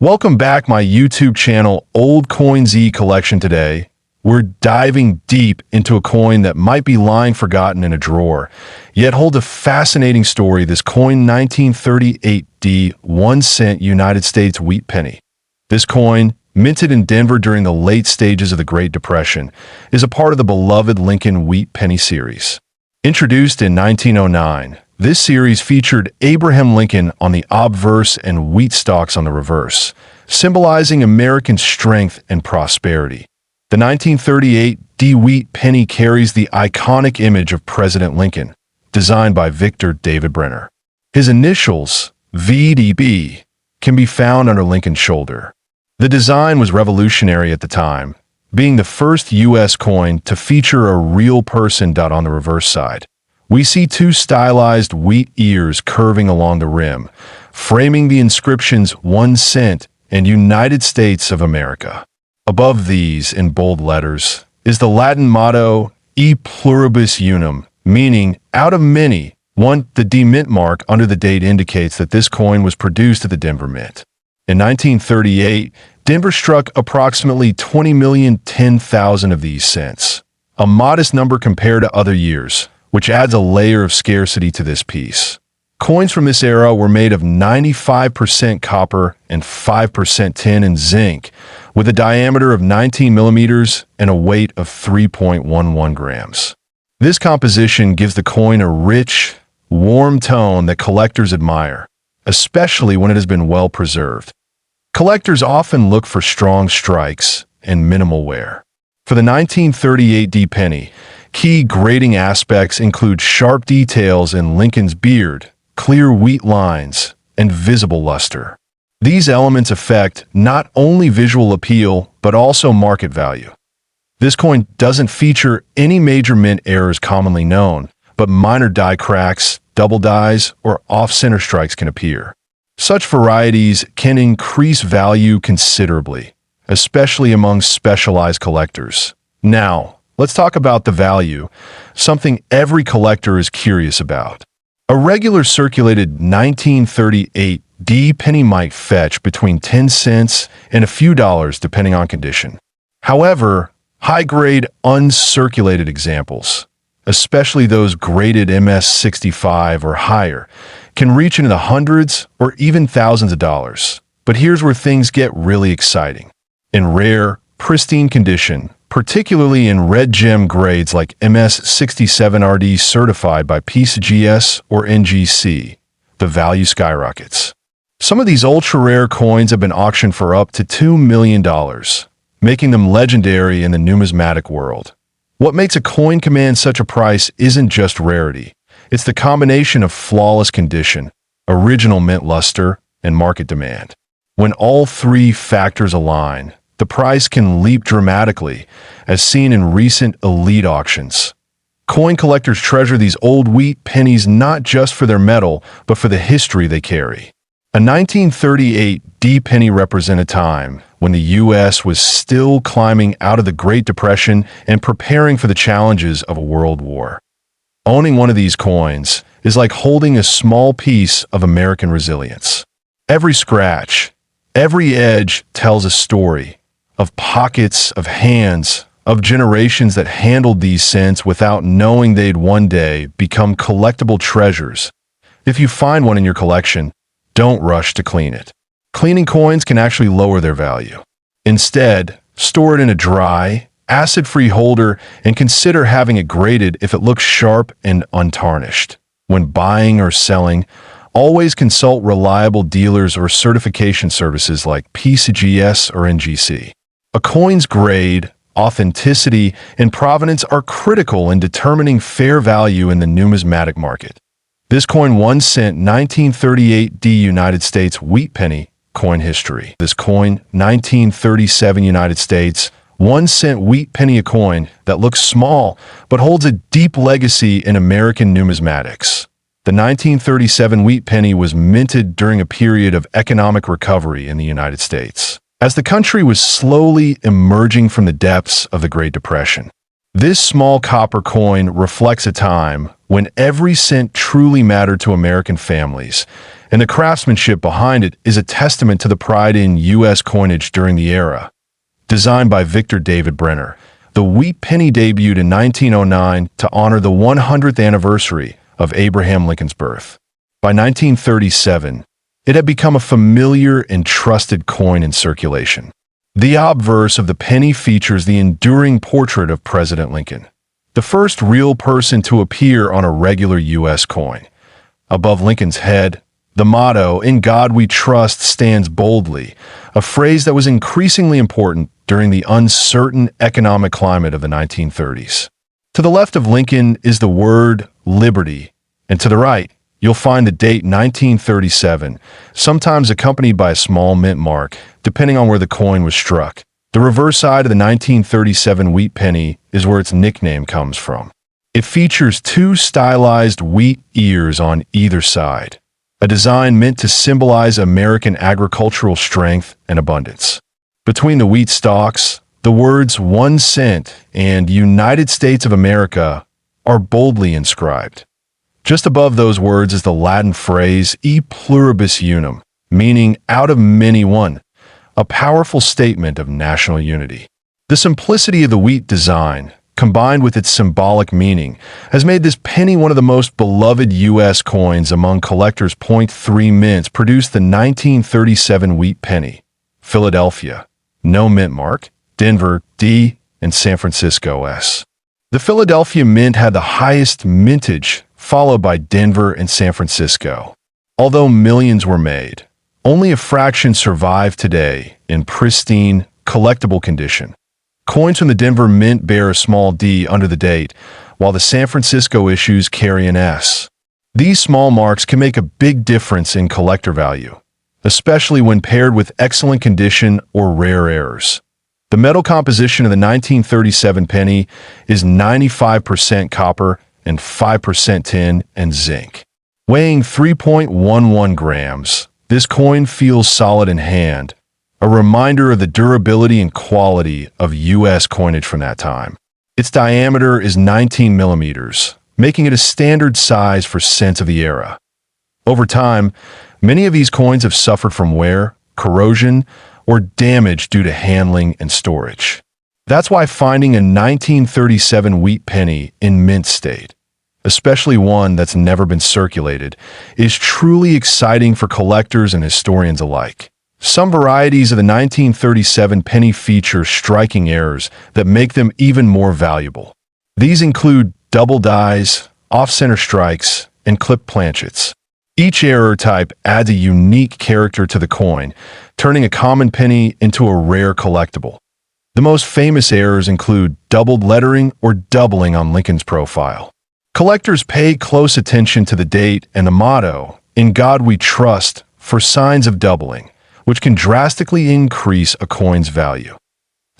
Welcome back my YouTube channel, Old Coin ZEE Collection. Today, we're diving deep into a coin that might be lying forgotten in a drawer, yet holds a fascinating story. This coin, 1938 1 cent United States wheat penny. This coin, minted in Denver during the late stages of the Great Depression, is a part of the beloved Lincoln Wheat Penny series. Introduced in 1909, this series featured Abraham Lincoln on the obverse and wheat stalks on the reverse, symbolizing American strength and prosperity. The 1938 wheat penny carries the iconic image of President Lincoln, designed by Victor David Brenner. His initials, VDB, can be found under Lincoln's shoulder. The design was revolutionary at the time, being the first U.S. coin to feature a real person on the reverse side. We see two stylized wheat ears curving along the rim, framing the inscriptions 1 cent and United States of America. Above these, in bold letters, is the Latin motto E pluribus unum, meaning out of many. The D mint mark under the date indicates that this coin was produced at the Denver Mint. In 1938, Denver struck approximately 20,010,000 of these cents, a modest number compared to other years, which adds a layer of scarcity to this piece. Coins from this era were made of 95% copper and 5% tin and zinc, with a diameter of 19 millimeters and a weight of 3.11 grams. This composition gives the coin a rich, warm tone that collectors admire, especially when it has been well preserved. Collectors often look for strong strikes and minimal wear. For the 1938 penny, key grading aspects include sharp details in Lincoln's beard, clear wheat lines, and visible luster. These elements affect not only visual appeal, but also market value. This coin doesn't feature any major mint errors commonly known, but minor die cracks, double dies, or off-center strikes can appear. Such varieties can increase value considerably, especially among specialized collectors. Now, let's talk about the value, something every collector is curious about. A regular circulated 1938 penny might fetch between 10 cents and a few dollars depending on condition. However, high-grade uncirculated examples, especially those graded MS-65 or higher, can reach into the hundreds or even thousands of dollars. But here's where things get really exciting. In rare, pristine condition, particularly in red gem grades like MS-67RD certified by PCGS or NGC, the value skyrockets. Some of these ultra-rare coins have been auctioned for up to $2 million, making them legendary in the numismatic world. What makes a coin command such a price isn't just rarity. It's the combination of flawless condition, original mint luster, and market demand. When all three factors align, the price can leap dramatically, as seen in recent elite auctions. Coin collectors treasure these old wheat pennies not just for their metal, but for the history they carry. A 1938 penny represents a time when the U.S. was still climbing out of the Great Depression and preparing for the challenges of a world war. Owning one of these coins is like holding a small piece of American resilience. Every scratch, every edge tells a story of pockets, of hands, of generations that handled these cents without knowing they'd one day become collectible treasures. If you find one in your collection, don't rush to clean it. Cleaning coins can actually lower their value. Instead, store it in a dry, acid-free holder and consider having it graded if it looks sharp and untarnished. When buying or selling, always consult reliable dealers or certification services like PCGS or NGC. A coin's grade, authenticity, and provenance are critical in determining fair value in the numismatic market. This coin 1 cent 1938 United States wheat penny coin history. This coin 1937 United States 1 cent wheat penny, a coin that looks small but holds a deep legacy in American numismatics. The 1937 wheat penny was minted during a period of economic recovery in the United States, as the country was slowly emerging from the depths of the Great Depression. This small copper coin reflects a time when every cent truly mattered to American families, and the craftsmanship behind it is a testament to the pride in U.S. coinage during the era. Designed by Victor David Brenner, the Wheat Penny debuted in 1909 to honor the 100th anniversary of Abraham Lincoln's birth. By 1937, it had become a familiar and trusted coin in circulation. The obverse of the penny features the enduring portrait of President Lincoln, the first real person to appear on a regular U.S. coin. Above Lincoln's head, the motto, "In God We Trust," stands boldly, a phrase that was increasingly important during the uncertain economic climate of the 1930s. To the left of Lincoln is the word liberty, and to the right, you'll find the date 1937, sometimes accompanied by a small mint mark, depending on where the coin was struck. The reverse side of the 1937 wheat penny is where its nickname comes from. It features two stylized wheat ears on either side, a design meant to symbolize American agricultural strength and abundance. Between the wheat stalks, the words 1 cent and United States of America are boldly inscribed. Just above those words is the Latin phrase e pluribus unum, meaning out of many one, a powerful statement of national unity. The simplicity of the wheat design, combined with its symbolic meaning, has made this penny one of the most beloved U.S. coins among collectors. 3 mints produced the 1937 wheat penny. Philadelphia, no mint mark. Denver, D, and San Francisco, S. The Philadelphia Mint had the highest mintage, followed by Denver and San Francisco. Although millions were made, only a fraction survive today in pristine, collectible condition. Coins from the Denver Mint bear a small D under the date, while the San Francisco issues carry an S. These small marks can make a big difference in collector value, especially when paired with excellent condition or rare errors. The metal composition of the 1937 penny is 95% copper and 5% tin and zinc. Weighing 3.11 grams, this coin feels solid in hand, a reminder of the durability and quality of U.S. coinage from that time. Its diameter is 19 millimeters, making it a standard size for cents of the era. Over time, many of these coins have suffered from wear, corrosion, or damage due to handling and storage. That's why finding a 1937 wheat penny in mint state, especially one that's never been circulated, is truly exciting for collectors and historians alike. Some varieties of the 1937 penny feature striking errors that make them even more valuable. These include double dies, off-center strikes, and clipped planchets. Each error type adds a unique character to the coin, turning a common penny into a rare collectible. The most famous errors include doubled lettering or doubling on Lincoln's profile. Collectors pay close attention to the date and the motto, "In God We Trust," for signs of doubling, which can drastically increase a coin's value.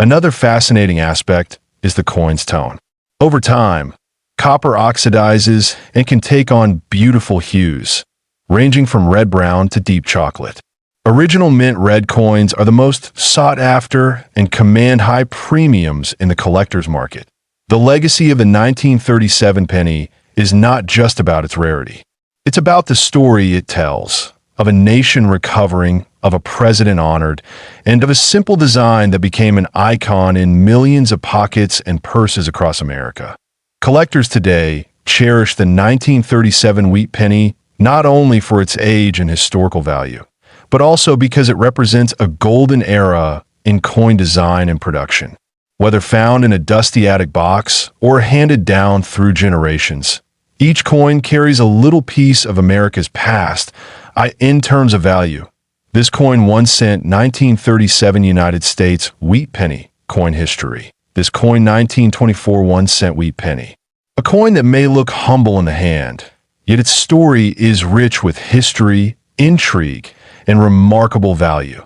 Another fascinating aspect is the coin's tone. Over time, copper oxidizes and can take on beautiful hues, ranging from red-brown to deep chocolate. Original mint red coins are the most sought after and command high premiums in the collector's market. The legacy of the 1937 penny is not just about its rarity. It's about the story it tells, of a nation recovering, of a president honored, and of a simple design that became an icon in millions of pockets and purses across America. Collectors today cherish the 1937 wheat penny not only for its age and historical value, but also because it represents a golden era in coin design and production. Whether found in a dusty attic box or handed down through generations, each coin carries a little piece of America's past in terms of value. This coin 1 cent 1937 United States wheat penny coin history. This coin 1924 1 cent wheat penny. A coin that may look humble in the hand, yet its story is rich with history, intrigue, and remarkable value.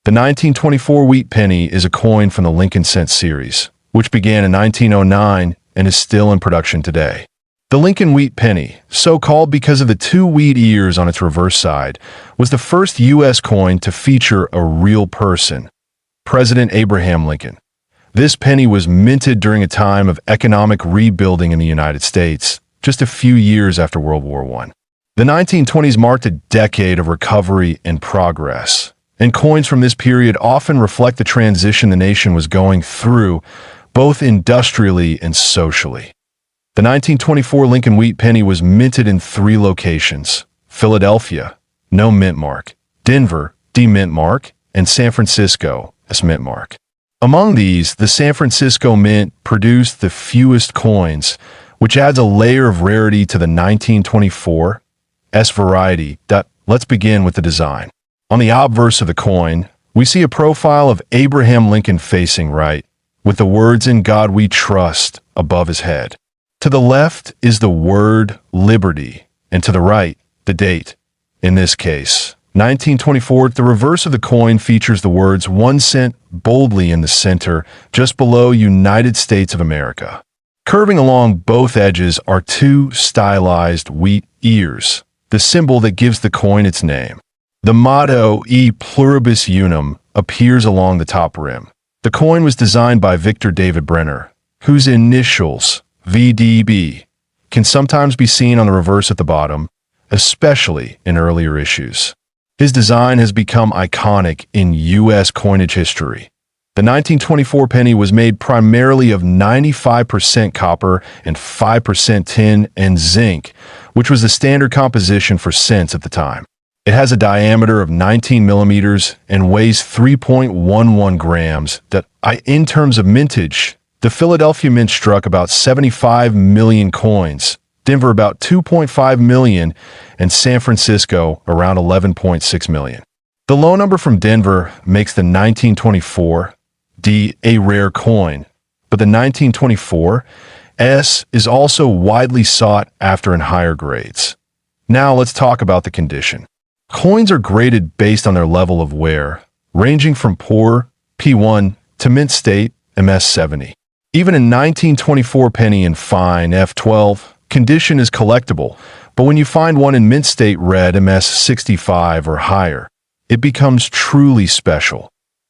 The 1924 wheat penny is a coin from the Lincoln Cent series, which began in 1909 and is still in production today. The Lincoln wheat penny, so called because of the 2 wheat ears on its reverse side, was the first U.S. coin to feature a real person, President Abraham Lincoln. This penny was minted during a time of economic rebuilding in the United States, just a few years after World War I. The 1920s marked a decade of recovery and progress, and coins from this period often reflect the transition the nation was going through, both industrially and socially. The 1924 Lincoln Wheat Penny was minted in 3 locations: Philadelphia, no mint mark; Denver, D-mint mark; and San Francisco, S-mint mark. Among these, the San Francisco Mint produced the fewest coins, which adds a layer of rarity to the 1924 S variety. Let's begin with the design. On the obverse of the coin, we see a profile of Abraham Lincoln facing right, with the words "In God We Trust" above his head. To the left is the word "Liberty," and to the right, the date. In this case, 1924, the reverse of the coin features the words 1 cent boldly in the center, just below United States of America. Curving along both edges are 2 stylized wheat ears, the symbol that gives the coin its name. The motto "E pluribus unum" appears along the top rim. The coin was designed by Victor David Brenner, whose initials, VDB, can sometimes be seen on the reverse at the bottom, especially in earlier issues. His design has become iconic in U.S. coinage history. The 1924 penny was made primarily of 95% copper and 5% tin and zinc, which was the standard composition for cents at the time. It has a diameter of 19 millimeters and weighs 3.11 grams. In terms of mintage, the Philadelphia Mint struck about 75 million coins, Denver about 2.5 million, and San Francisco around 11.6 million. The low number from Denver makes the 1924 D a rare coin, but the 1924 S is also widely sought after in higher grades. Now let's talk about the condition. Coins are graded based on their level of wear, ranging from poor, P1, to mint state, MS70. Even a 1924 penny in fine, F12, condition is collectible, but when you find one in mint state red, MS65 or higher, it becomes truly special.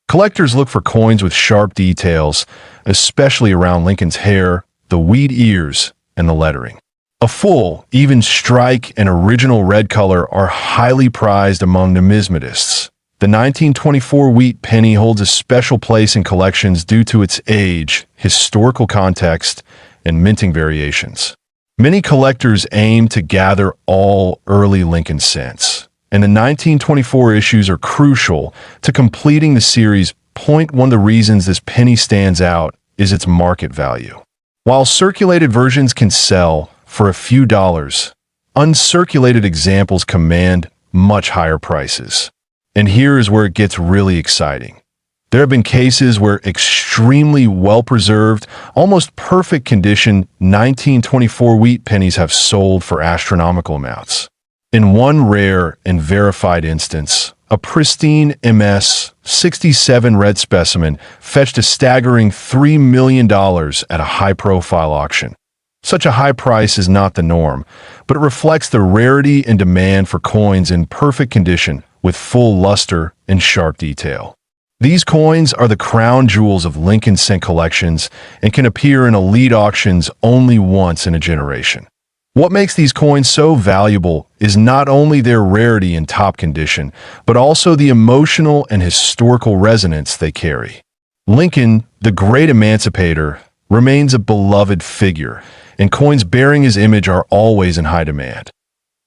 Collectors look for coins with sharp details, especially around Lincoln's hair, the wheat ears, and the lettering. A full, even strike and original red color are highly prized among numismatists. The 1924 Wheat Penny holds a special place in collections due to its age, historical context, and minting variations. Many collectors aim to gather all early Lincoln cents, and the 1924 issues are crucial to completing the series. One of the reasons this penny stands out is its market value. While circulated versions can sell for a few dollars, uncirculated examples command much higher prices. And here is where it gets really exciting. There have been cases where extremely well-preserved, almost perfect condition 1924 wheat pennies have sold for astronomical amounts. In one rare and verified instance, a pristine MS-67 red specimen fetched a staggering $3 million at a high-profile auction. Such a high price is not the norm, but it reflects the rarity and demand for coins in perfect condition with full luster and sharp detail. These coins are the crown jewels of Lincoln cent collections and can appear in elite auctions only once in a generation. What makes these coins so valuable is not only their rarity and top condition, but also the emotional and historical resonance they carry. Lincoln, the great emancipator, remains a beloved figure, and coins bearing his image are always in high demand.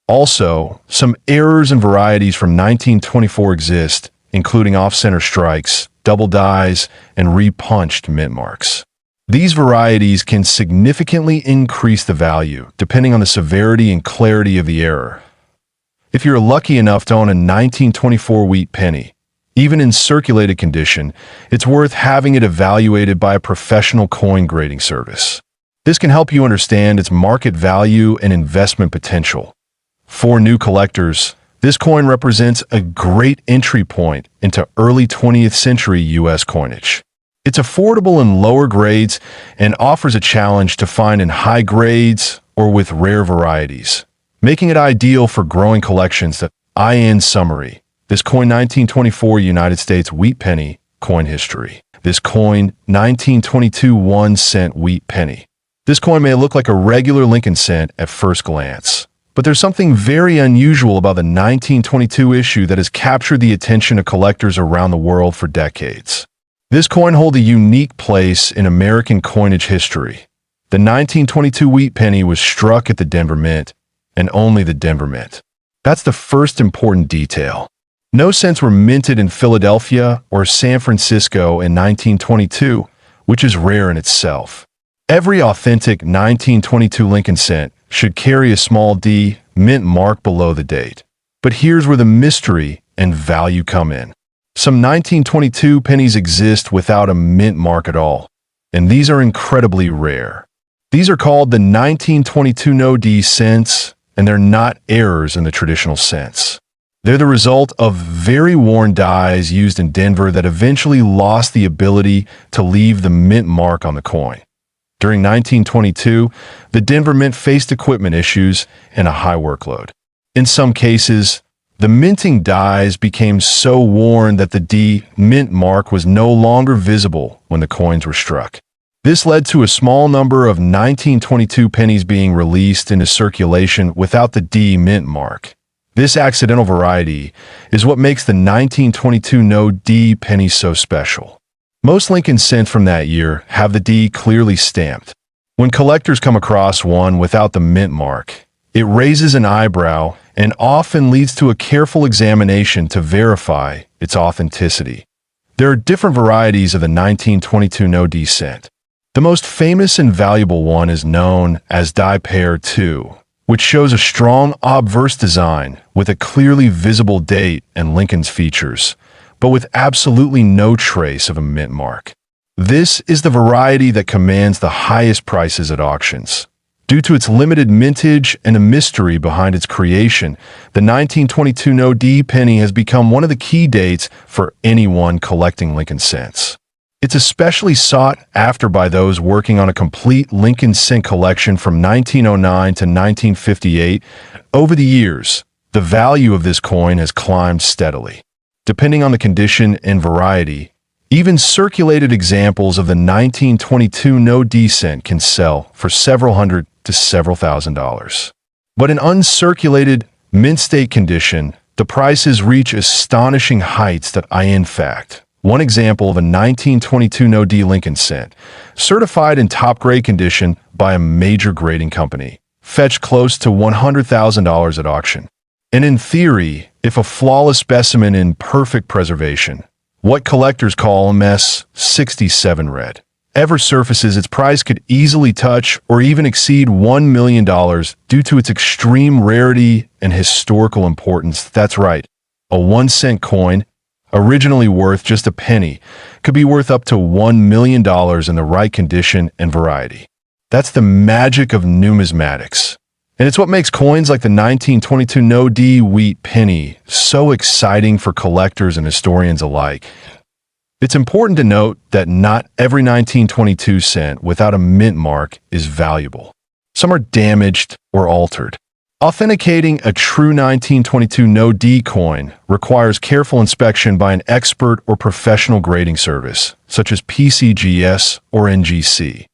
Also, some errors and varieties from 1924 exist, including off-center strikes, double dies, and repunched mint marks. These varieties can significantly increase the value, depending on the severity and clarity of the error. If you're lucky enough to own a 1924 wheat penny, even in circulated condition, it's worth having it evaluated by a professional coin grading service. This can help you understand its market value and investment potential. For new collectors, this coin represents a great entry point into early 20th century U.S. coinage. It's affordable in lower grades and offers a challenge to find in high grades or with rare varieties, making it ideal for growing collections. In summary, this coin 1924 United States wheat penny coin history. This coin 1922 1 cent wheat penny. This coin may look like a regular Lincoln cent at first glance, but there's something very unusual about the 1922 issue that has captured the attention of collectors around the world for decades. This coin holds a unique place in American coinage history. The 1922 Wheat Penny was struck at the Denver Mint, and only the Denver Mint. That's the first important detail. No cents were minted in Philadelphia or San Francisco in 1922, which is rare in itself. Every authentic 1922 Lincoln cent should carry a small D mint mark below the date. But here's where the mystery and value come in. Some 1922 pennies exist without a mint mark at all, and these are incredibly rare. These are called the 1922 no D cents, and they're not errors in the traditional sense. They're the result of very worn dies used in Denver that eventually lost the ability to leave the mint mark on the coin. During 1922, the Denver Mint faced equipment issues and a high workload. In some cases, the minting dies became so worn that the D mint mark was no longer visible when the coins were struck. This led to a small number of 1922 pennies being released into circulation without the D mint mark. This accidental variety is what makes the 1922 no D penny so special. Most Lincoln cents from that year have the D clearly stamped. When collectors come across one without the mint mark, it raises an eyebrow and often leads to a careful examination to verify its authenticity. There are different varieties of the 1922 no D cent. The most famous and valuable one is known as Die Pair 2, which shows a strong obverse design with a clearly visible date and Lincoln's features, but with absolutely no trace of a mint mark. This is the variety that commands the highest prices at auctions. Due to its limited mintage and a mystery behind its creation, the 1922 no D penny has become one of the key dates for anyone collecting Lincoln cents. It's especially sought after by those working on a complete Lincoln cent collection from 1909 to 1958. Over the years, the value of this coin has climbed steadily. Depending on the condition and variety, even circulated examples of the 1922 no D cent can sell for several hundred to several $1,000s. But in uncirculated, mint state condition, the prices reach astonishing heights that in fact, one example of a 1922 no D Lincoln cent, certified in top-grade condition by a major grading company, fetched close to $100,000 at auction. And in theory, if a flawless specimen in perfect preservation, what collectors call a MS-67 red, ever surfaces, its price could easily touch or even exceed $1 million due to its extreme rarity and historical importance. That's right, a 1-cent coin, originally worth just a penny, could be worth up to $1 million in the right condition and variety. That's the magic of numismatics. And it's what makes coins like the 1922 no D Wheat Penny so exciting for collectors and historians alike. It's important to note that not every 1922 cent without a mint mark is valuable. Some are damaged or altered. Authenticating a true 1922 no D coin requires careful inspection by an expert or professional grading service, such as PCGS or NGC.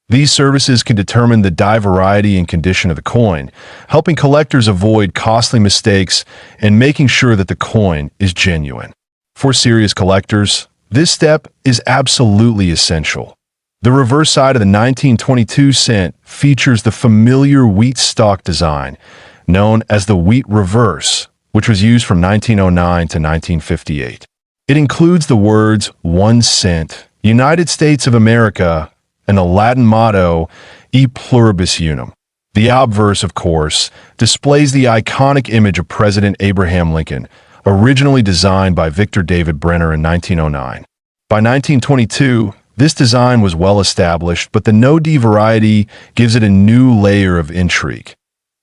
These services can determine the die variety and condition of the coin, helping collectors avoid costly mistakes and making sure that the coin is genuine. For serious collectors, this step is absolutely essential. The reverse side of the 1922 cent features the familiar wheat stalk design, known as the wheat reverse, which was used from 1909 to 1958. It includes the words 1 cent, United States of America, and the Latin motto, E pluribus unum. The obverse, of course, displays the iconic image of President Abraham Lincoln, originally designed by Victor David Brenner in 1909. By 1922, this design was well established, but the no D variety gives it a new layer of intrigue.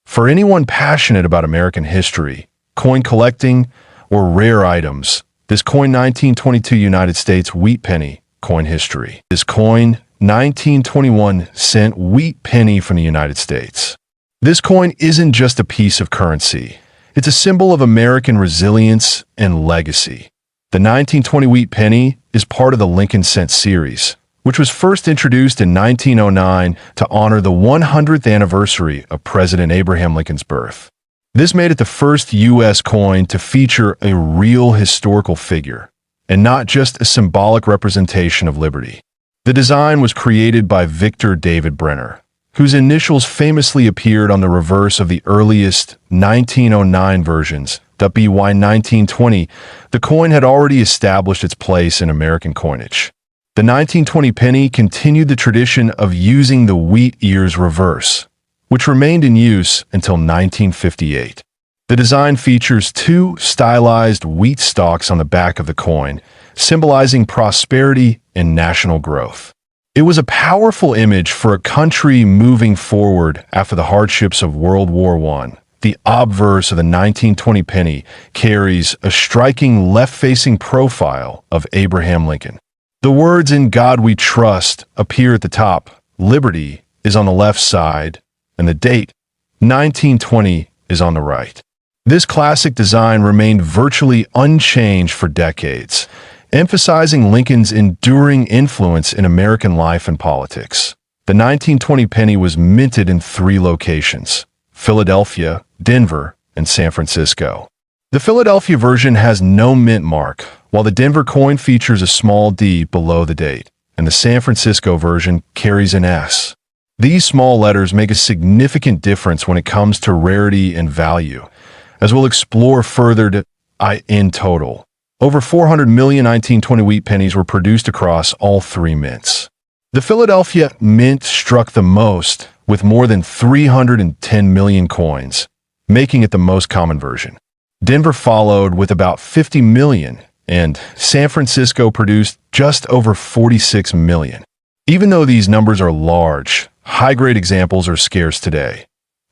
For anyone passionate about American history, coin collecting, or rare items, this coin 1922 United States Wheat Penny coin history. This coin 1921 cent Wheat Penny from the United States. This coin isn't just a piece of currency. It's a symbol of American resilience and legacy. The 1920 Wheat Penny is part of the Lincoln Cent series, which was first introduced in 1909 to honor the 100th anniversary of President Abraham Lincoln's birth. This made it the first U.S. coin to feature a real historical figure, and not just a symbolic representation of liberty. The design was created by Victor David Brenner, whose initials famously appeared on the reverse of the earliest 1909 versions. By 1920, the coin had already established its place in American coinage. The 1920 penny continued the tradition of using the wheat ears reverse, which remained in use until 1958. The design features two stylized wheat stalks on the back of the coin, symbolizing prosperity and national growth. It was a powerful image for a country moving forward after the hardships of World War I. The obverse of the 1920 penny carries a striking left-facing profile of Abraham Lincoln. The words "In God We Trust" appear at the top, liberty is on the left side, and the date, 1920, is on the right. This classic design remained virtually unchanged for decades, emphasizing Lincoln's enduring influence in American life and politics. The 1920 penny was minted in 3 locations: Philadelphia, Denver, and San Francisco. The Philadelphia version has no mint mark, while the Denver coin features a small D below the date, and the San Francisco version carries an S. These small letters make a significant difference when it comes to rarity and value, as we'll explore further. In total, over 400 million 1920 wheat pennies were produced across all 3 mints. The Philadelphia mint struck the most, with more than 310 million coins, making it the most common version. Denver followed with about 50 million, and San Francisco produced just over 46 million. Even though these numbers are large, high-grade examples are scarce today.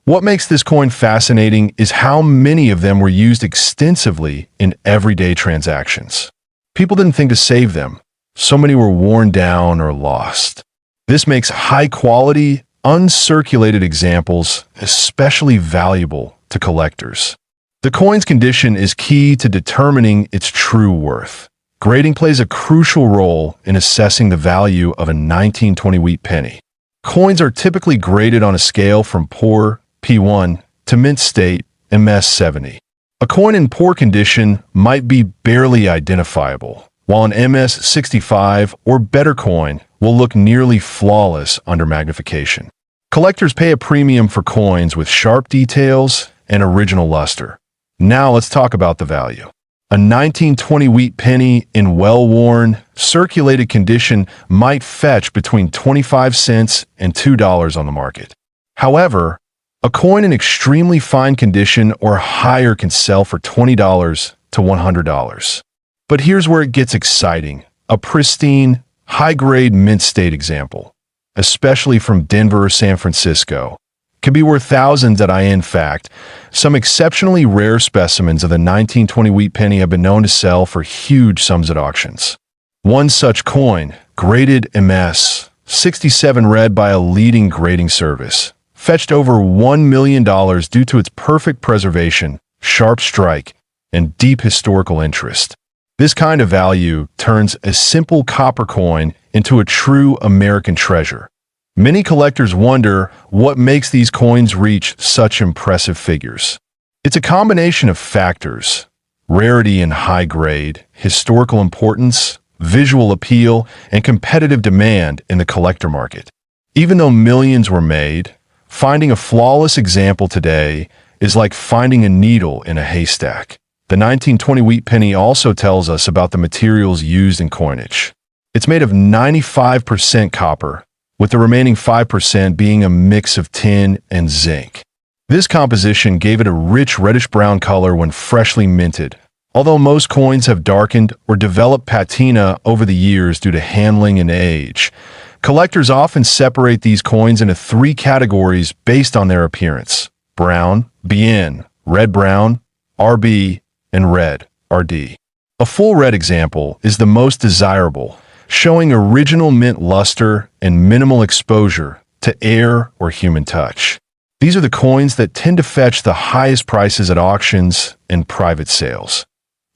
What makes this coin fascinating is how many of them were used extensively in everyday transactions. People didn't think to save them. So many were worn down or lost. This makes high-quality, uncirculated examples especially valuable to collectors. The coin's condition is key to determining its true worth. Grading plays a crucial role in assessing the value of a 1920 wheat penny. Coins are typically graded on a scale from poor, P1, to mint state, MS70. A coin in poor condition might be barely identifiable, while an MS65 or better coin will look nearly flawless under magnification. Collectors pay a premium for coins with sharp details and original luster. Now let's talk about the value. A 1920 wheat penny in well-worn, circulated condition might fetch between 25 cents and $2 on the market. However, a coin in extremely fine condition or higher can sell for $20 to $100. But here's where it gets exciting. A pristine, high-grade mint state example, especially from Denver or San Francisco, can be worth thousands. In fact, some exceptionally rare specimens of the 1920 wheat penny have been known to sell for huge sums at auctions. One such coin, graded MS 67 read by a leading grading service, fetched over $1 million due to its perfect preservation, sharp strike, and deep historical interest. This kind of value turns a simple copper coin into a true American treasure. Many collectors wonder what makes these coins reach such impressive figures. It's a combination of factors: rarity and high grade, historical importance, visual appeal, and competitive demand in the collector market. Even though millions were made, finding a flawless example today is like finding a needle in a haystack. The 1920 wheat penny also tells us about the materials used in coinage. It's made of 95% copper, with the remaining 5% being a mix of tin and zinc. This composition gave it a rich reddish-brown color when freshly minted. Although most coins have darkened or developed patina over the years due to handling and age, collectors often separate these coins into 3 categories based on their appearance: brown, BN, red-brown, RB, and red, RD. A full red example is the most desirable, showing original mint luster and minimal exposure to air or human touch. These are the coins that tend to fetch the highest prices at auctions and private sales.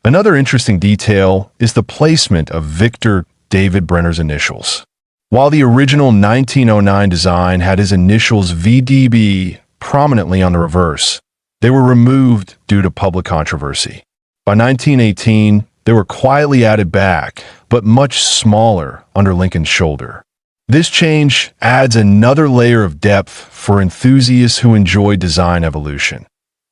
Another interesting detail is the placement of Victor David Brenner's initials. While the original 1909 design had his initials VDB prominently on the reverse, they were removed due to public controversy. By 1918, they were quietly added back, but much smaller under Lincoln's shoulder. This change adds another layer of depth for enthusiasts who enjoy design evolution.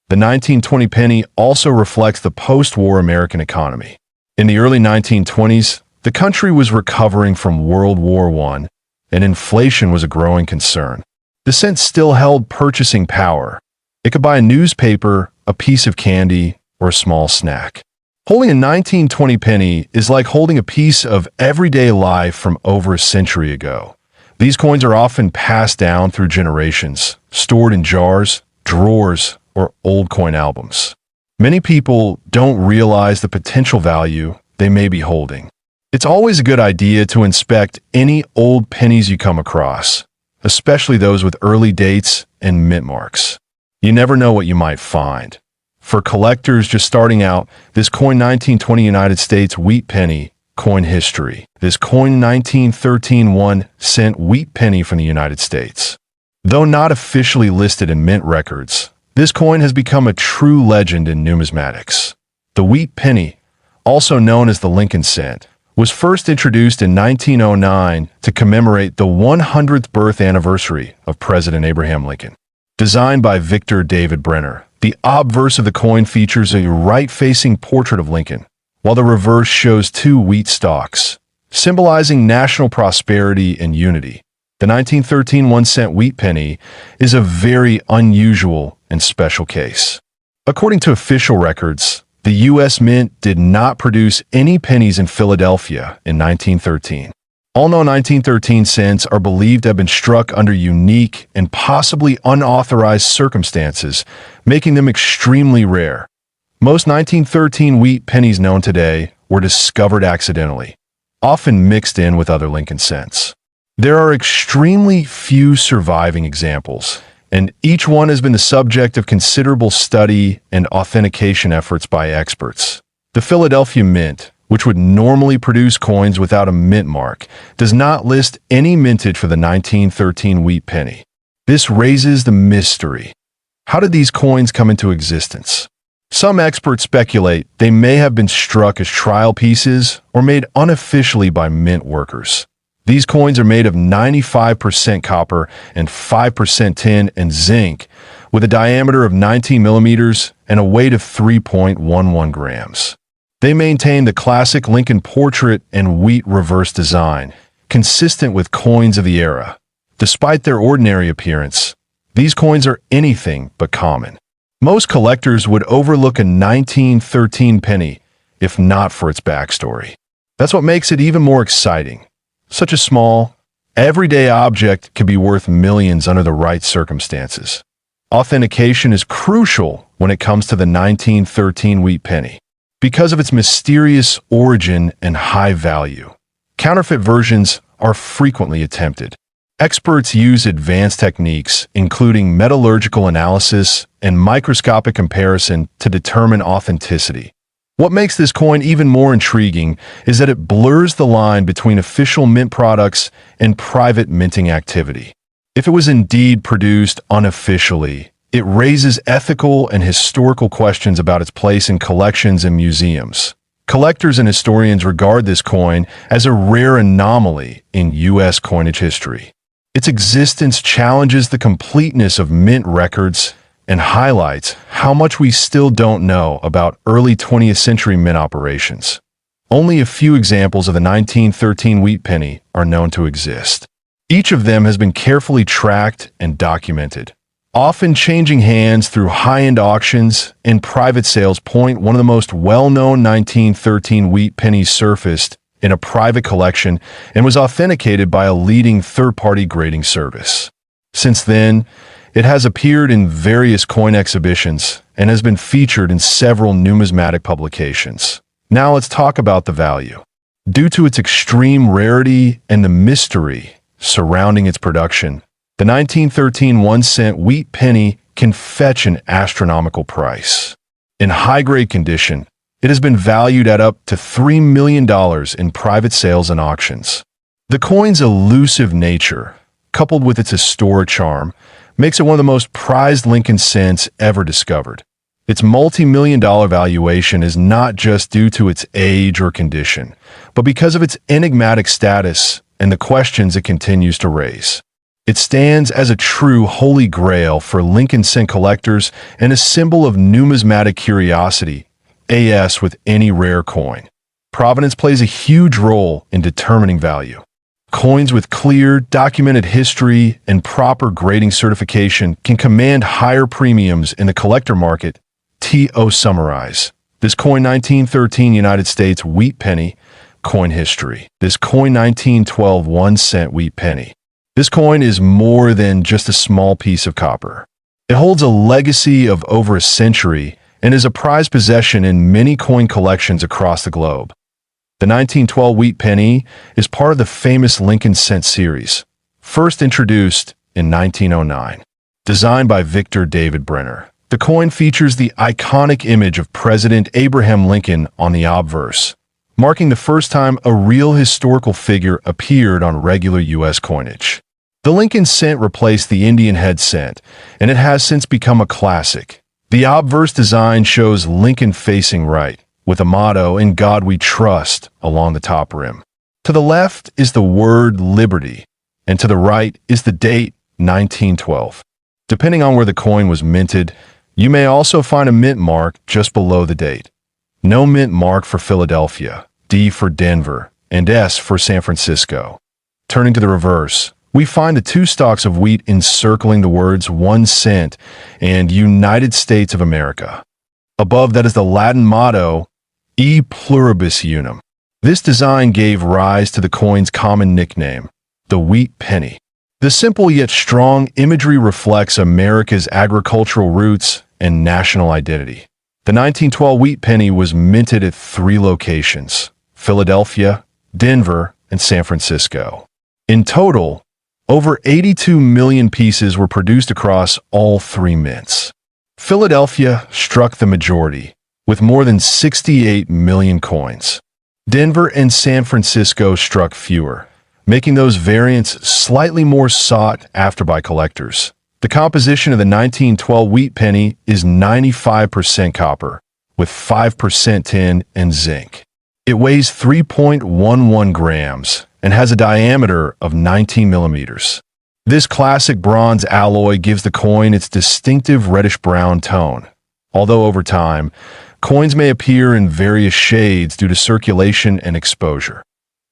The 1920 penny also reflects the post-war American economy. In the early 1920s, the country was recovering from World War I, and inflation was a growing concern. The cent still held purchasing power. It could buy a newspaper, a piece of candy, or a small snack. Holding a 1920 penny is like holding a piece of everyday life from over a century ago. These coins are often passed down through generations, stored in jars, drawers, or old coin albums. Many people don't realize the potential value they may be holding. It's always a good idea to inspect any old pennies you come across, especially those with early dates and mint marks. You never know what you might find. For collectors just starting out, this coin 1920 United States wheat penny, coin history. This coin 1913 1-cent wheat penny from the United States. Though not officially listed in mint records, this coin has become a true legend in numismatics. The wheat penny, also known as the Lincoln cent, was first introduced in 1909 to commemorate the 100th birth anniversary of President Abraham Lincoln. Designed by Victor David Brenner, the obverse of the coin features a right-facing portrait of Lincoln, while the reverse shows two wheat stalks, symbolizing national prosperity and unity. The 1913 1-cent wheat penny is a very unusual and special case. According to official records, the U.S. Mint did not produce any pennies in Philadelphia in 1913. All known 1913 cents are believed to have been struck under unique and possibly unauthorized circumstances, making them extremely rare. Most 1913 wheat pennies known today were discovered accidentally, often mixed in with other Lincoln cents. There are extremely few surviving examples, and each one has been the subject of considerable study and authentication efforts by experts. The Philadelphia Mint, which would normally produce coins without a mint mark, does not list any mintage for the 1913 wheat penny. This raises the mystery. How did these coins come into existence? Some experts speculate they may have been struck as trial pieces or made unofficially by mint workers. These coins are made of 95% copper and 5% tin and zinc, with a diameter of 19 millimeters and a weight of 3.11 grams. They maintain the classic Lincoln portrait and wheat reverse design, consistent with coins of the era. Despite their ordinary appearance, these coins are anything but common. Most collectors would overlook a 1913 penny if not for its backstory. That's what makes it even more exciting. Such a small, everyday object can be worth millions under the right circumstances. Authentication is crucial when it comes to the 1913 wheat penny. Because of its mysterious origin and high value, counterfeit versions are frequently attempted. Experts use advanced techniques, including metallurgical analysis and microscopic comparison, to determine authenticity. What makes this coin even more intriguing is that it blurs the line between official mint products and private minting activity. If it was indeed produced unofficially, it raises ethical and historical questions about its place in collections and museums. Collectors and historians regard this coin as a rare anomaly in U.S. coinage history. Its existence challenges the completeness of mint records and highlights how much we still don't know about early 20th century mint operations. Only a few examples of the 1913 wheat penny are known to exist. Each of them has been carefully tracked and documented, often changing hands through high-end auctions and private sales. One of the most well-known 1913 wheat pennies surfaced in a private collection and was authenticated by a leading third-party grading service. Since then, it has appeared in various coin exhibitions and has been featured in several numismatic publications. Now let's talk about the value. Due to its extreme rarity and the mystery surrounding its production, the 1913 1-cent wheat penny can fetch an astronomical price. In high-grade condition, it has been valued at up to $3 million in private sales and auctions. The coin's elusive nature, coupled with its historic charm, makes it one of the most prized Lincoln cents ever discovered. Its multi-million-dollar valuation is not just due to its age or condition, but because of its enigmatic status and the questions it continues to raise. It stands as a true holy grail for Lincoln cent collectors and a symbol of numismatic curiosity, as with any rare coin. Provenance plays a huge role in determining value. Coins with clear, documented history and proper grading certification can command higher premiums in the collector market. To summarize, this coin 1913 United States wheat penny, coin history. This coin 1912 1-cent wheat penny. This coin is more than just a small piece of copper. It holds a legacy of over a century and is a prized possession in many coin collections across the globe. The 1912 wheat penny is part of the famous Lincoln cent series, first introduced in 1909. Designed by Victor David Brenner, the coin features the iconic image of President Abraham Lincoln on the obverse, marking the first time a real historical figure appeared on regular U.S. coinage. The Lincoln cent replaced the Indian head cent, and it has since become a classic. The obverse design shows Lincoln facing right, with a motto, "In God We Trust," along the top rim. To the left is the word liberty, and to the right is the date, 1912. Depending on where the coin was minted, you may also find a mint mark just below the date. No mint mark for Philadelphia, D for Denver, and S for San Francisco. Turning to the reverse, we find the two stalks of wheat encircling the words 1 cent and United States of America. Above that is the Latin motto, E pluribus unum. This design gave rise to the coin's common nickname, the wheat penny. The simple yet strong imagery reflects America's agricultural roots and national identity. The 1912 wheat penny was minted at 3 locations, Philadelphia, Denver, and San Francisco. In total, over 82 million pieces were produced across all 3 mints. Philadelphia struck the majority, with more than 68 million coins. Denver and San Francisco struck fewer, making those variants slightly more sought after by collectors. The composition of the 1912 wheat penny is 95% copper, with 5% tin and zinc. It weighs 3.11 grams and has a diameter of 19 millimeters. This classic bronze alloy gives the coin its distinctive reddish-brown tone. Although over time, coins may appear in various shades due to circulation and exposure.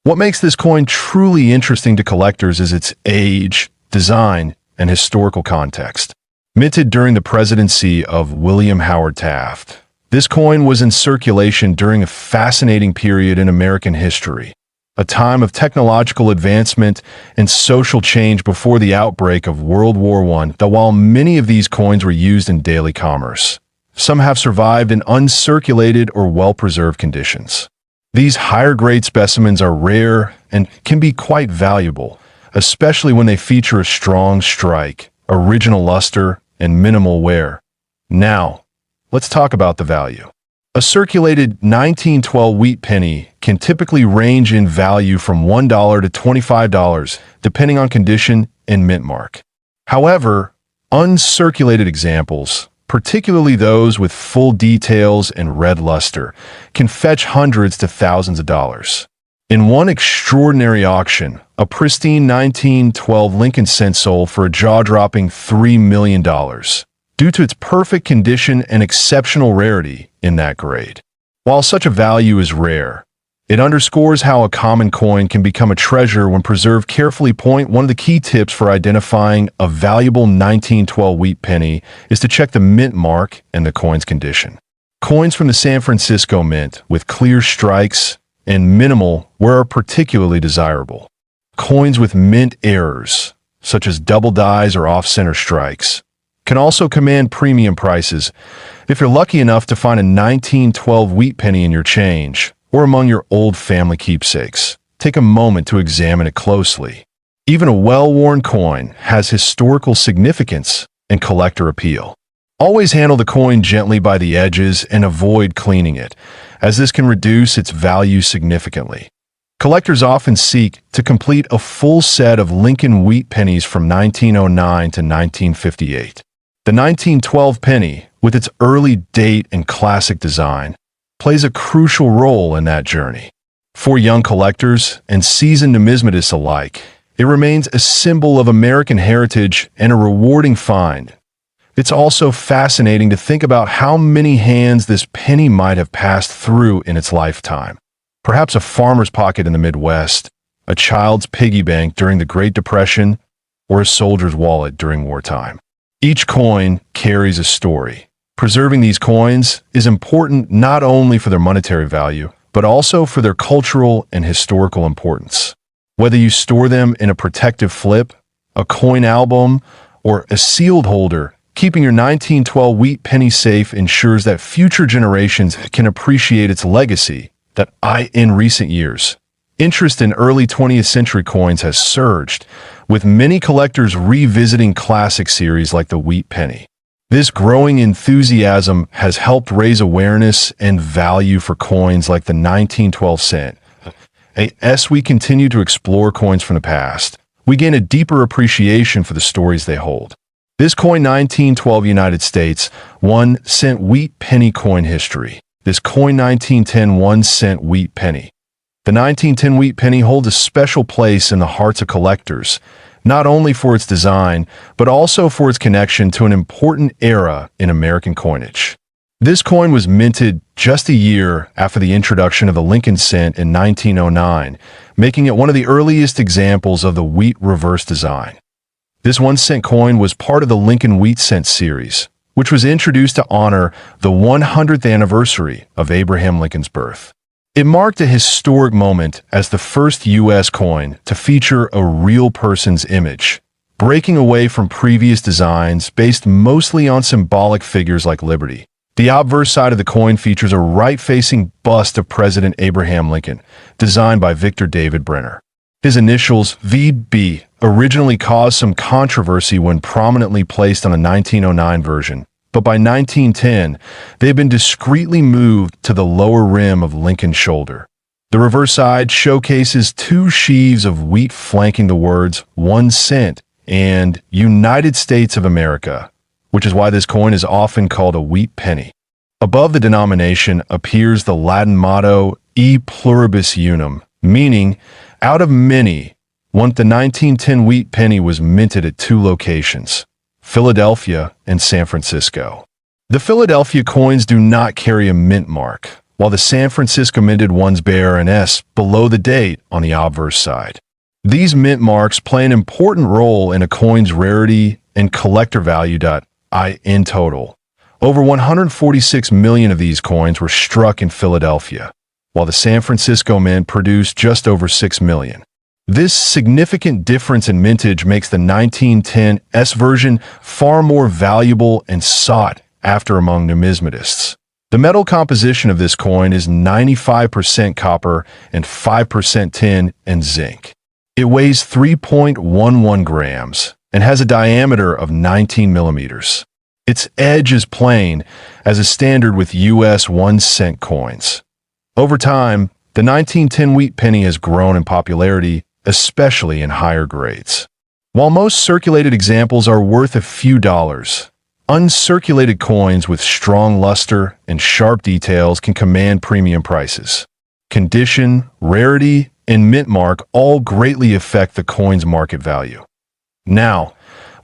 What makes this coin truly interesting to collectors is its age, design, and historical context. Minted during the presidency of William Howard Taft, this coin was in circulation during a fascinating period in American history, a time of technological advancement and social change before the outbreak of World War I. That while many of these coins were used in daily commerce, some have survived in uncirculated or well-preserved conditions. These higher-grade specimens are rare and can be quite valuable, especially when they feature a strong strike, original luster, and minimal wear. Now, let's talk about the value. A circulated 1912 wheat penny can typically range in value from $1 to $25, depending on condition and mint mark. However, uncirculated examples, particularly those with full details and red luster, can fetch hundreds to thousands of dollars. In one extraordinary auction, a pristine 1912 Lincoln cent sold for a jaw-dropping $3 million, due to its perfect condition and exceptional rarity in that grade. While such a value is rare, it underscores how a common coin can become a treasure when preserved carefully. One of the key tips for identifying a valuable 1912 wheat penny is to check the mint mark and the coin's condition. Coins from the San Francisco Mint with clear strikes and minimal wear are particularly desirable. Coins with mint errors, such as double dies or off-center strikes, can also command premium prices. If you're lucky enough to find a 1912 wheat penny in your change, or among your old family keepsakes, take a moment to examine it closely. Even a well-worn coin has historical significance and collector appeal. Always handle the coin gently by the edges and avoid cleaning it, as this can reduce its value significantly. Collectors often seek to complete a full set of Lincoln Wheat Pennies from 1909 to 1958. The 1912 penny, with its early date and classic design, plays a crucial role in that journey. For young collectors and seasoned numismatists alike, it remains a symbol of American heritage and a rewarding find. It's also fascinating to think about how many hands this penny might have passed through in its lifetime. Perhaps a farmer's pocket in the Midwest, a child's piggy bank during the Great Depression, or a soldier's wallet during wartime. Each coin carries a story. Preserving these coins is important not only for their monetary value, but also for their cultural and historical importance. Whether you store them in a protective flip, a coin album, or a sealed holder, keeping your 1912 wheat penny safe ensures that future generations can appreciate its legacy. In recent years, interest in early 20th century coins has surged, with many collectors revisiting classic series like the Wheat Penny. This growing enthusiasm has helped raise awareness and value for coins like the 1912 cent. As we continue to explore coins from the past, we gain a deeper appreciation for the stories they hold. This coin 1912 United States 1 cent wheat penny coin history. This coin 1910 1 cent wheat penny. The 1910 wheat penny holds a special place in the hearts of collectors, not only for its design, but also for its connection to an important era in American coinage. This coin was minted just a year after the introduction of the Lincoln cent in 1909, making it one of the earliest examples of the wheat reverse design. This 1 cent coin was part of the Lincoln Wheat Cent series, which was introduced to honor the 100th anniversary of Abraham Lincoln's birth. It marked a historic moment as the first U.S. coin to feature a real person's image, breaking away from previous designs based mostly on symbolic figures like liberty. The obverse side of the coin features a right-facing bust of President Abraham Lincoln, designed by Victor David Brenner. His initials, VB, originally caused some controversy when prominently placed on the 1909 version, but by 1910, they have been discreetly moved to the lower rim of Lincoln's shoulder. The reverse side showcases two sheaves of wheat flanking the words 1 cent and United States of America, which is why this coin is often called a wheat penny. Above the denomination appears the Latin motto E pluribus unum, meaning out of many. The 1910 wheat penny was minted at two locations, Philadelphia and San Francisco. The Philadelphia coins do not carry a mint mark, while the San Francisco minted ones bear an S below the date on the obverse side. These mint marks play an important role in a coin's rarity and collector value. In total, over 146 million of these coins were struck in Philadelphia, while the San Francisco Mint produced just over 6 million. This significant difference in mintage makes the 1910 S version far more valuable and sought after among numismatists. The metal composition of this coin is 95% copper and 5% tin and zinc. It weighs 3.11 grams and has a diameter of 19 millimeters. Its edge is plain, as is standard with U.S. 1 cent coins. Over time, the 1910 wheat penny has grown in popularity, especially in higher grades. While most circulated examples are worth a few dollars, uncirculated coins with strong luster and sharp details can command premium prices. Condition, rarity, and mint mark all greatly affect the coin's market value. Now,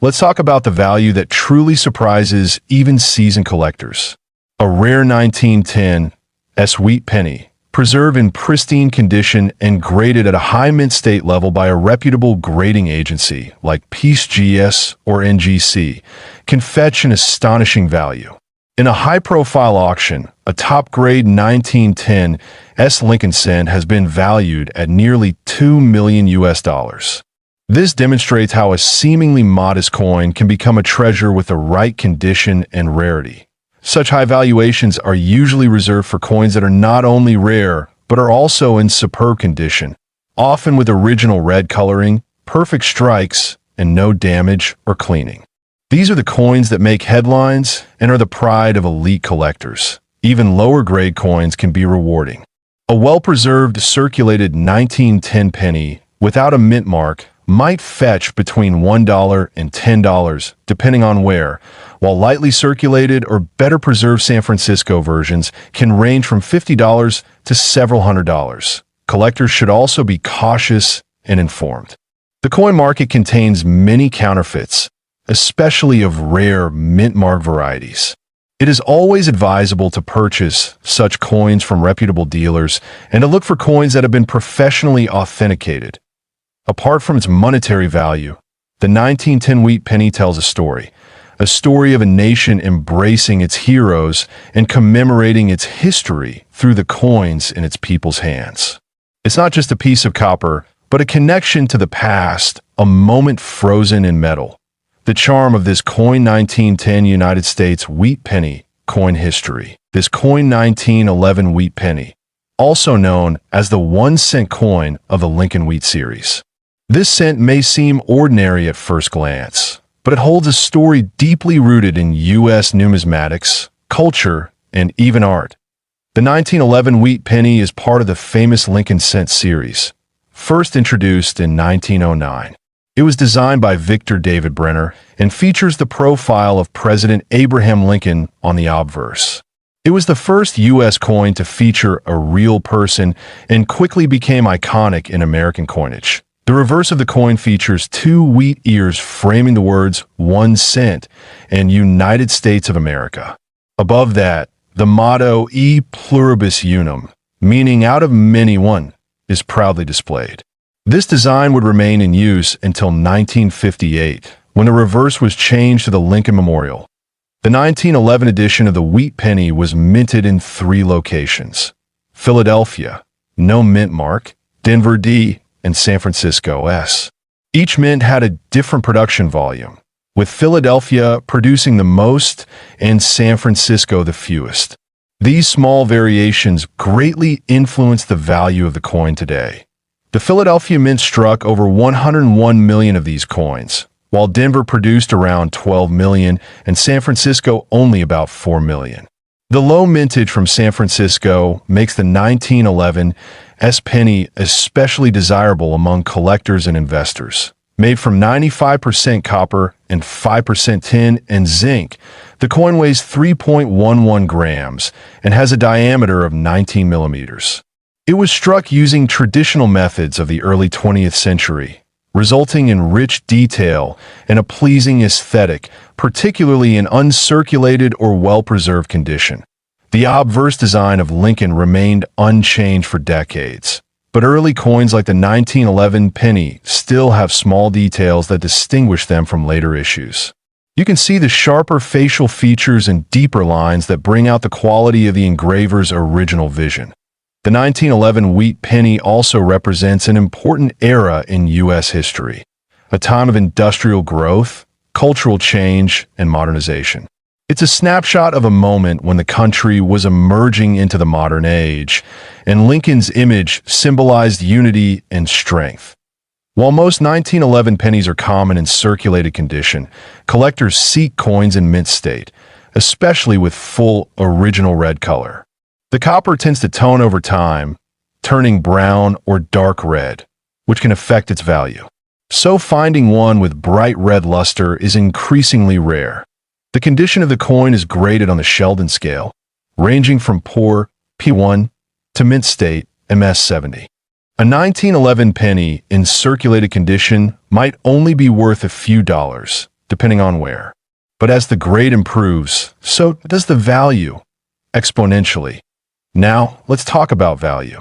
let's talk about the value that truly surprises even seasoned collectors. A rare 1910 S wheat penny, preserved in pristine condition and graded at a high mint state level by a reputable grading agency like PeaceGS or NGC, can fetch an astonishing value. In a high-profile auction, a top-grade 1910 S Lincoln cent has been valued at nearly $2 million. This demonstrates how a seemingly modest coin can become a treasure with the right condition and rarity. Such high valuations are usually reserved for coins that are not only rare, but are also in superb condition, often with original red coloring, perfect strikes, and no damage or cleaning. These are the coins that make headlines and are the pride of elite collectors. Even lower grade coins can be rewarding. A well-preserved circulated 1910 penny without a mint mark might fetch between $1 and $10, depending on where, while lightly circulated or better preserved San Francisco versions can range from $50 to several $100s. Collectors should also be cautious and informed. The coin market contains many counterfeits, especially of rare mint mark varieties. It is always advisable to purchase such coins from reputable dealers and to look for coins that have been professionally authenticated. Apart from its monetary value, the 1910 Wheat Penny tells a story of a nation embracing its heroes and commemorating its history through the coins in its people's hands. It's not just a piece of copper, but a connection to the past, a moment frozen in metal. The charm of this coin 1910 United States Wheat Penny coin history. This coin 1911 Wheat Penny, also known as the 1-cent coin of the Lincoln Wheat series. This cent may seem ordinary at first glance, but it holds a story deeply rooted in U.S. numismatics, culture, and even art. The 1911 Wheat Penny is part of the famous Lincoln cent series, first introduced in 1909. It was designed by Victor David Brenner and features the profile of President Abraham Lincoln on the obverse. It was the first U.S. coin to feature a real person and quickly became iconic in American coinage. The reverse of the coin features 2 wheat ears framing the words 1 cent and United States of America. Above that, the motto E pluribus unum, meaning out of many one, is proudly displayed. This design would remain in use until 1958, when the reverse was changed to the Lincoln Memorial. The 1911 edition of the Wheat Penny was minted in 3 locations: Philadelphia, no mint mark, Denver D, and San Francisco S. Each mint had a different production volume, with Philadelphia producing the most and San Francisco the fewest. These small variations greatly influenced the value of the coin today. The Philadelphia Mint struck over 101 million of these coins, while Denver produced around 12 million and San Francisco only about 4 million. The low mintage from San Francisco makes the 1911 S penny especially desirable among collectors and investors. Made from 95% copper and 5% tin and zinc, the coin weighs 3.11 grams and has a diameter of 19 millimeters. It was struck using traditional methods of the early 20th century, resulting in rich detail and a pleasing aesthetic, particularly in uncirculated or well-preserved condition. The obverse design of Lincoln remained unchanged for decades, but early coins like the 1911 penny still have small details that distinguish them from later issues. You can see the sharper facial features and deeper lines that bring out the quality of the engraver's original vision. The 1911 Wheat Penny also represents an important era in U.S. history, a time of industrial growth, cultural change, and modernization. It's a snapshot of a moment when the country was emerging into the modern age, and Lincoln's image symbolized unity and strength. While most 1911 pennies are common in circulated condition, collectors seek coins in mint state, especially with full original red color. The copper tends to tone over time, turning brown or dark red, which can affect its value. So finding one with bright red luster is increasingly rare. The condition of the coin is graded on the Sheldon scale, ranging from poor, P1, to mint state, MS70. A 1911 penny in circulated condition might only be worth a few dollars, depending on where. But as the grade improves, so does the value, exponentially. Now, let's talk about value.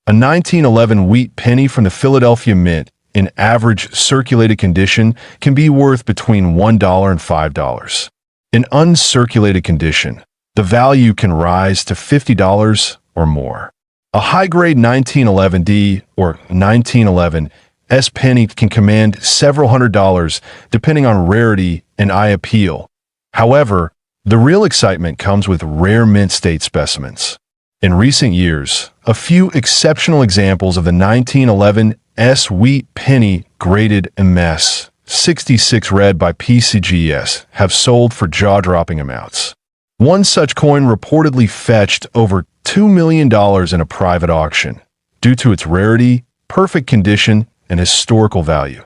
A 1911 Wheat Penny from the Philadelphia Mint in average circulated condition can be worth between $1 and $5. In uncirculated condition, the value can rise to $50 or more. A high-grade 1911D or 1911 S penny can command several $100s depending on rarity and eye appeal. However, the real excitement comes with rare mint state specimens. In recent years, a few exceptional examples of the 1911 S Wheat Penny graded MS 66 red by PCGS have sold for jaw-dropping amounts. One such coin reportedly fetched over $2 million in a private auction, due to its rarity, perfect condition, and historical value.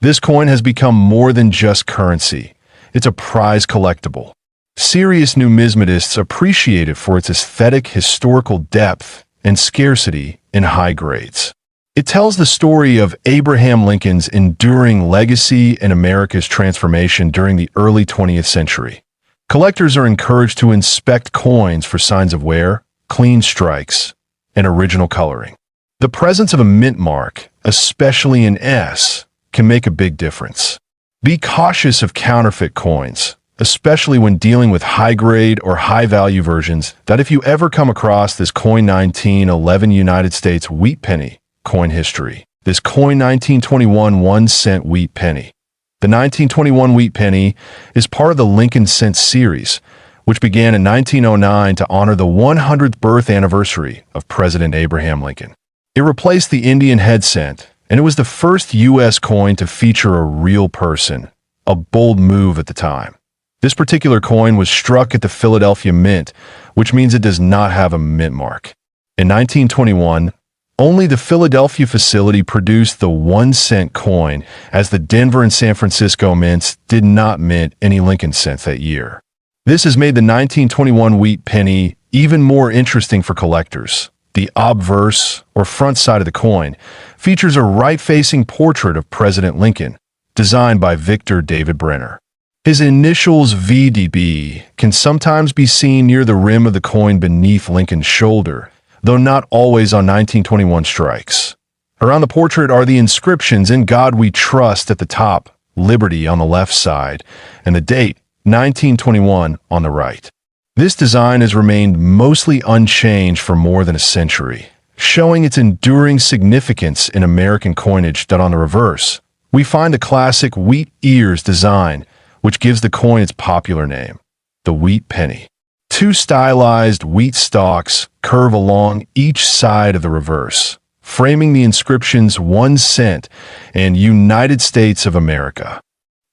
This coin has become more than just currency. It's a prize collectible. Serious numismatists appreciate it for its aesthetic, historical depth, and scarcity in high grades. It tells the story of Abraham Lincoln's enduring legacy and America's transformation during the early 20th century. Collectors are encouraged to inspect coins for signs of wear, clean strikes, and original coloring. The presence of a mint mark, especially an S, can make a big difference. Be cautious of counterfeit coins, especially when dealing with high-grade or high-value versions. That if you ever come across this coin 1911 United States Wheat Penny, coin history. This coin 1921 1-cent Wheat Penny. The 1921 Wheat Penny is part of the Lincoln Cent series, which began in 1909 to honor the 100th birth anniversary of President Abraham Lincoln. It replaced the Indian head cent, and it was the first U.S. coin to feature a real person, a bold move at the time. This particular coin was struck at the Philadelphia Mint, which means it does not have a mint mark. In 1921, only the Philadelphia facility produced the 1-cent coin, as the Denver and San Francisco mints did not mint any Lincoln cents that year. This has made the 1921 Wheat Penny even more interesting for collectors. The obverse, or front side of the coin, features a right-facing portrait of President Lincoln, designed by Victor David Brenner. His initials VDB can sometimes be seen near the rim of the coin beneath Lincoln's shoulder, though not always on 1921 strikes. Around the portrait are the inscriptions "In God We Trust" at the top, "Liberty" on the left side, and the date, 1921, on the right. This design has remained mostly unchanged for more than a century, showing its enduring significance in American coinage. That on the reverse, we find the classic wheat ears design, which gives the coin its popular name, the Wheat Penny. Two stylized wheat stalks curve along each side of the reverse, framing the inscriptions 1 cent and United States of America.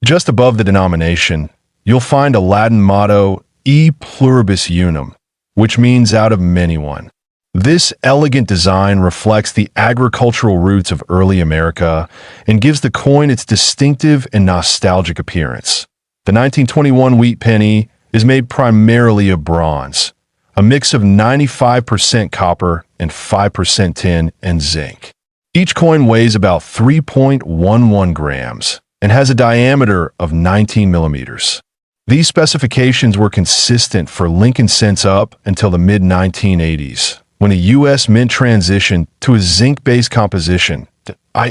Just above the denomination, you'll find a Latin motto, E pluribus unum, which means out of many one. This elegant design reflects the agricultural roots of early America and gives the coin its distinctive and nostalgic appearance. The 1921 Wheat Penny is made primarily of bronze, a mix of 95% copper and 5% tin and zinc. Each coin weighs about 3.11 grams and has a diameter of 19 millimeters. These specifications were consistent for Lincoln cents up until the mid-1980s, when the U.S. Mint transitioned to a zinc-based composition.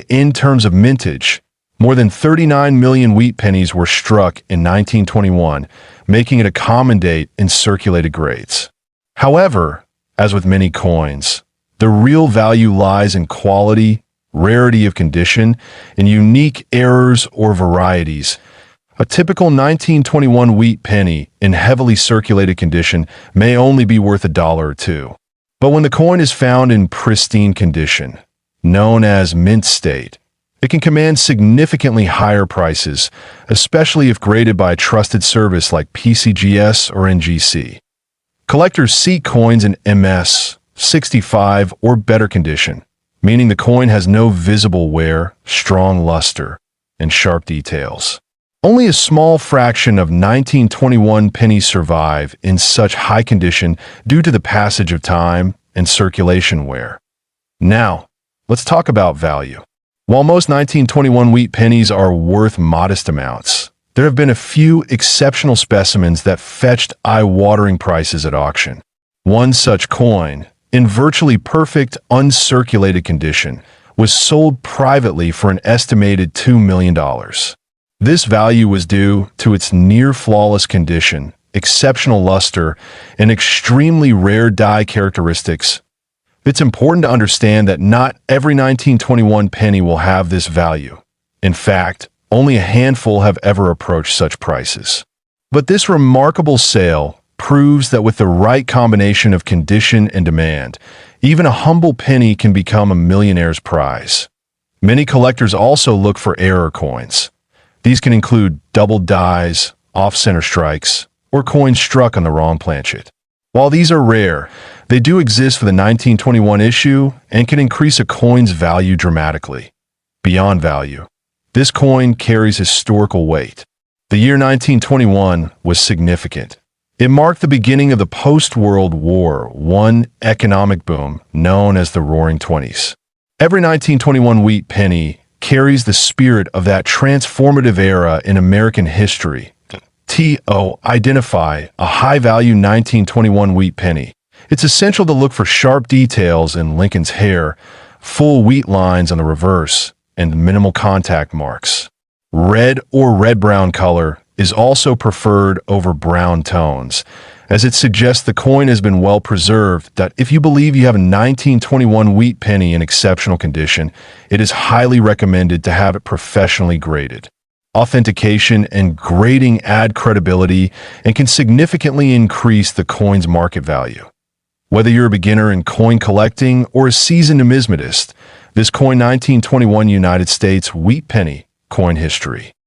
In terms of mintage, more than 39 million wheat pennies were struck in 1921, making it a common date in circulated grades. However, as with many coins, the real value lies in quality, rarity of condition, and unique errors or varieties. A typical 1921 wheat penny in heavily circulated condition may only be worth $1 or $2. But when the coin is found in pristine condition, known as mint state, it can command significantly higher prices, especially if graded by a trusted service like PCGS or NGC. Collectors seek coins in MS, 65 or better condition, meaning the coin has no visible wear, strong luster, and sharp details. Only a small fraction of 1921 pennies survive in such high condition due to the passage of time and circulation wear. Now, let's talk about value. While most 1921 wheat pennies are worth modest amounts, there have been a few exceptional specimens that fetched eye-watering prices at auction. One such coin, in virtually perfect, uncirculated condition, was sold privately for an estimated $2 million. This value was due to its near-flawless condition, exceptional luster, and extremely rare die characteristics. It's important to understand that not every 1921 penny will have this value. In fact, only a handful have ever approached such prices. But this remarkable sale proves that with the right combination of condition and demand, even a humble penny can become a millionaire's prize. Many collectors also look for error coins. These can include double dies, off-center strikes, or coins struck on the wrong planchet. While these are rare, they do exist for the 1921 issue and can increase a coin's value dramatically. Beyond value, this coin carries historical weight. The year 1921 was significant. It marked the beginning of the post-World War I economic boom known as the Roaring Twenties. Every 1921 wheat penny carries the spirit of that transformative era in American history. Identify a high-value 1921 wheat penny. It's essential to look for sharp details in Lincoln's hair, full wheat lines on the reverse, and minimal contact marks. Red or red-brown color is also preferred over brown tones, as it suggests the coin has been well preserved. That if you believe you have a 1921 wheat penny in exceptional condition, it is highly recommended to have it professionally graded. Authentication and grading add credibility and can significantly increase the coin's market value. Whether you're a beginner in coin collecting or a seasoned numismatist, this coin 1921 United States wheat penny coin history